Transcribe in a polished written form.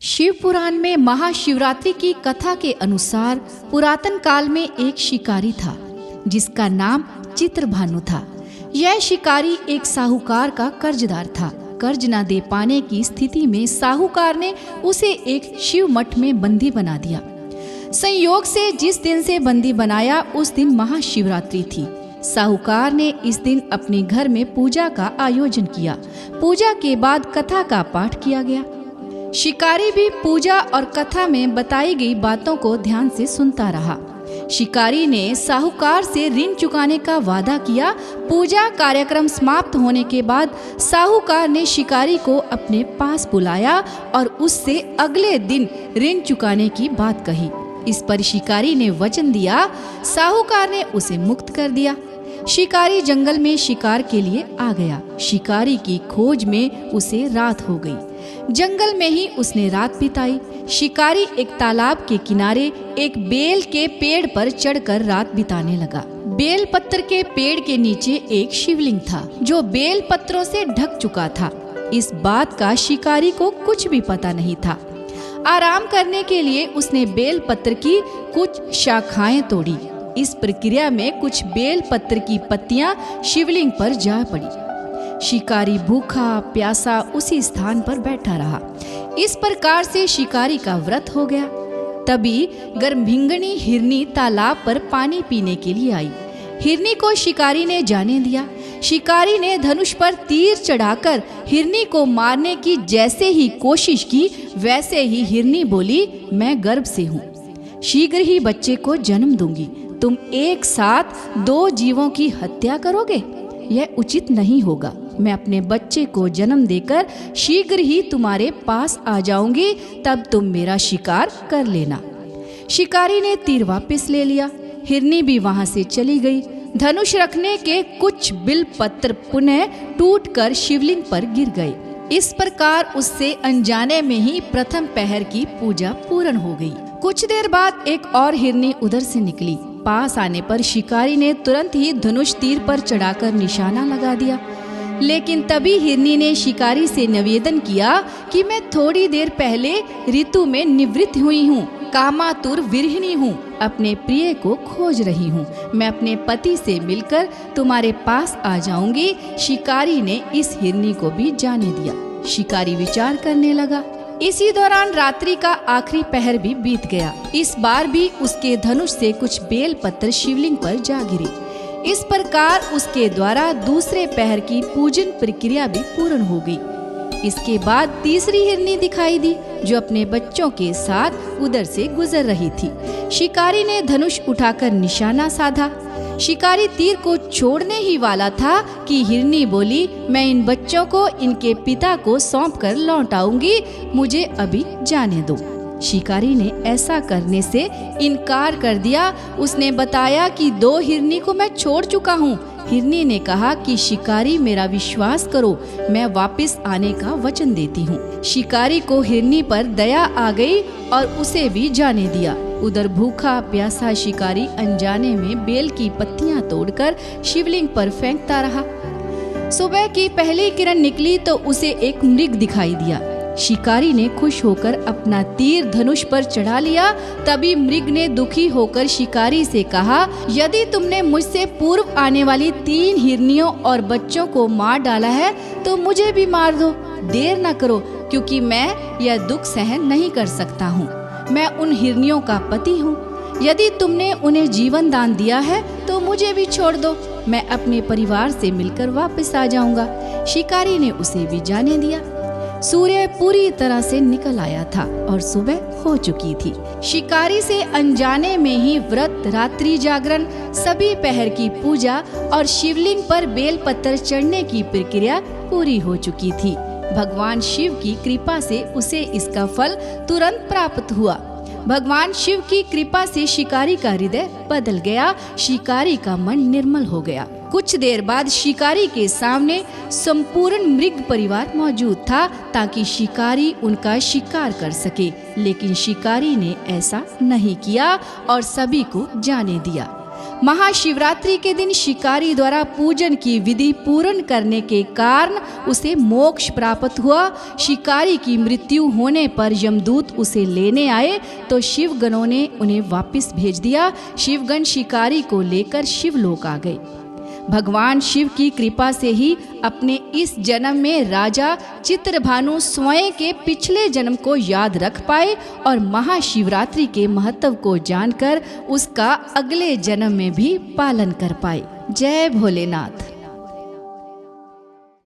शिव पुराण में महाशिवरात्रि की कथा के अनुसार पुरातन काल में एक शिकारी था जिसका नाम चित्रभानु था। यह शिकारी एक साहूकार का कर्जदार था। कर्ज न दे पाने की स्थिति में साहूकार ने उसे एक शिव मठ में बंदी बना दिया। संयोग से जिस दिन से बंदी बनाया उस दिन महाशिवरात्रि थी। साहूकार ने इस दिन अपने घर में पूजा का आयोजन किया। पूजा के बाद कथा का पाठ किया गया। शिकारी भी पूजा और कथा में बताई गई बातों को ध्यान से सुनता रहा। शिकारी ने साहूकार से ऋण चुकाने का वादा किया। पूजा कार्यक्रम समाप्त होने के बाद साहूकार ने शिकारी को अपने पास बुलाया और उससे अगले दिन ऋण चुकाने की बात कही। इस पर शिकारी ने वचन दिया। साहूकार ने उसे मुक्त कर दिया। शिकारी जंगल में शिकार के लिए आ गया। शिकारी की खोज में उसे रात हो गई। जंगल में ही उसने रात बिताई। शिकारी एक तालाब के किनारे एक बेल के पेड़ पर चढ़कर रात बिताने लगा। बेल पत्र के पेड़ के नीचे एक शिवलिंग था जो बेल पत्रों से ढक चुका था। इस बात का शिकारी को कुछ भी पता नहीं था। आराम करने के लिए उसने बेल पत्र की कुछ शाखाएं तोड़ी। इस प्रक्रिया में कुछ बेल पत्र की पत्तियां शिवलिंग पर जा पड़ी। शिकारी भूखा प्यासा उसी स्थान पर बैठा रहा। इस प्रकार से शिकारी का व्रत हो गया। तभी गर्भिंगनी हिरनी तालाब पर पानी पीने के लिए आई। हिरनी को शिकारी ने जाने दिया। शिकारी ने धनुष पर तीर चढ़ाकर हिरनी को मारने की जैसे ही कोशिश की वैसे ही हिरनी बोली, मैं गर्भ से हूँ, शीघ्र ही बच्चे को जन्म दूंगी। तुम एक साथ दो जीवों की हत्या करोगे, यह उचित नहीं होगा। मैं अपने बच्चे को जन्म देकर शीघ्र ही तुम्हारे पास आ जाऊंगी, तब तुम मेरा शिकार कर लेना। शिकारी ने तीर वापस ले लिया। हिरनी भी वहां से चली गई। धनुष रखने के कुछ बिल पत्र पुनः टूटकर शिवलिंग पर गिर गए। इस प्रकार उससे अनजाने में ही प्रथम पहर की पूजा पूर्ण हो गई। कुछ देर बाद एक और हिरनी उधर से निकली। पास आने पर शिकारी ने तुरंत ही धनुष तीर पर चढ़ाकर निशाना लगा दिया। लेकिन तभी हिरनी ने शिकारी से निवेदन किया कि मैं थोड़ी देर पहले ऋतु में निवृत्त हुई हूँ, कामातुर विरहिणी हूँ, अपने प्रिय को खोज रही हूँ। मैं अपने पति से मिलकर तुम्हारे पास आ जाऊंगी। शिकारी ने इस हिरनी को भी जाने दिया। शिकारी विचार करने लगा। इसी दौरान रात्रि का आखिरी पहर भी बीत गया। इस बार भी उसके धनुष से कुछ बेल पत्र शिवलिंग पर जा गिरे। इस प्रकार उसके द्वारा दूसरे पहर की पूजन प्रक्रिया भी पूर्ण हो गई। इसके बाद तीसरी हिरनी दिखाई दी जो अपने बच्चों के साथ उधर से गुजर रही थी। शिकारी ने धनुष उठाकर निशाना साधा। शिकारी तीर को छोड़ने ही वाला था कि हिरनी बोली, मैं इन बच्चों को इनके पिता को सौंप कर लौट आऊंगी, मुझे अभी जाने दो। शिकारी ने ऐसा करने से इनकार कर दिया। उसने बताया कि दो हिरनी को मैं छोड़ चुका हूँ। हिरनी ने कहा कि शिकारी मेरा विश्वास करो, मैं वापस आने का वचन देती हूँ। शिकारी को हिरनी पर दया आ गई और उसे भी जाने दिया। उधर भूखा प्यासा शिकारी अनजाने में बेल की पत्तियां तोड़कर शिवलिंग पर फेंकता रहा। सुबह की पहली किरण निकली तो उसे एक मृग दिखाई दिया। शिकारी ने खुश होकर अपना तीर धनुष पर चढ़ा लिया। तभी मृग ने दुखी होकर शिकारी से कहा, यदि तुमने मुझसे पूर्व आने वाली 3 हिरनियों और बच्चों को मार डाला है तो मुझे भी मार दो। देर न करो, क्योंकि मैं यह दुख सहन नहीं कर सकता हूँ। मैं उन हिरनियों का पति हूँ। यदि तुमने उन्हें जीवन दान दिया है तो मुझे भी छोड़ दो, मैं अपने परिवार से मिलकर वापस आ जाऊंगा। शिकारी ने उसे भी जाने दिया। सूर्य पूरी तरह से निकल आया था और सुबह हो चुकी थी। शिकारी से अनजाने में ही व्रत, रात्रि जागरण, सभी पहर की पूजा और शिवलिंग पर बेल पत्र चढ़ने की प्रक्रिया पूरी हो चुकी थी। भगवान शिव की कृपा से उसे इसका फल तुरंत प्राप्त हुआ। भगवान शिव की कृपा से शिकारी का हृदय बदल गया। शिकारी का मन निर्मल हो गया। कुछ देर बाद शिकारी के सामने संपूर्ण मृग परिवार मौजूद था ताकि शिकारी उनका शिकार कर सके। लेकिन शिकारी ने ऐसा नहीं किया और सभी को जाने दिया। महाशिवरात्रि के दिन शिकारी द्वारा पूजन की विधि पूर्ण करने के कारण उसे मोक्ष प्राप्त हुआ। शिकारी की मृत्यु होने पर यमदूत उसे लेने आए तो शिवगणों ने उन्हें वापस भेज दिया। शिवगण शिकारी को लेकर शिवलोक आ गए। भगवान शिव की कृपा से ही अपने इस जन्म में राजा चित्रभानु स्वयं के पिछले जन्म को याद रख पाए और महाशिवरात्रि के महत्व को जानकर उसका अगले जन्म में भी पालन कर पाए। जय भोलेनाथ।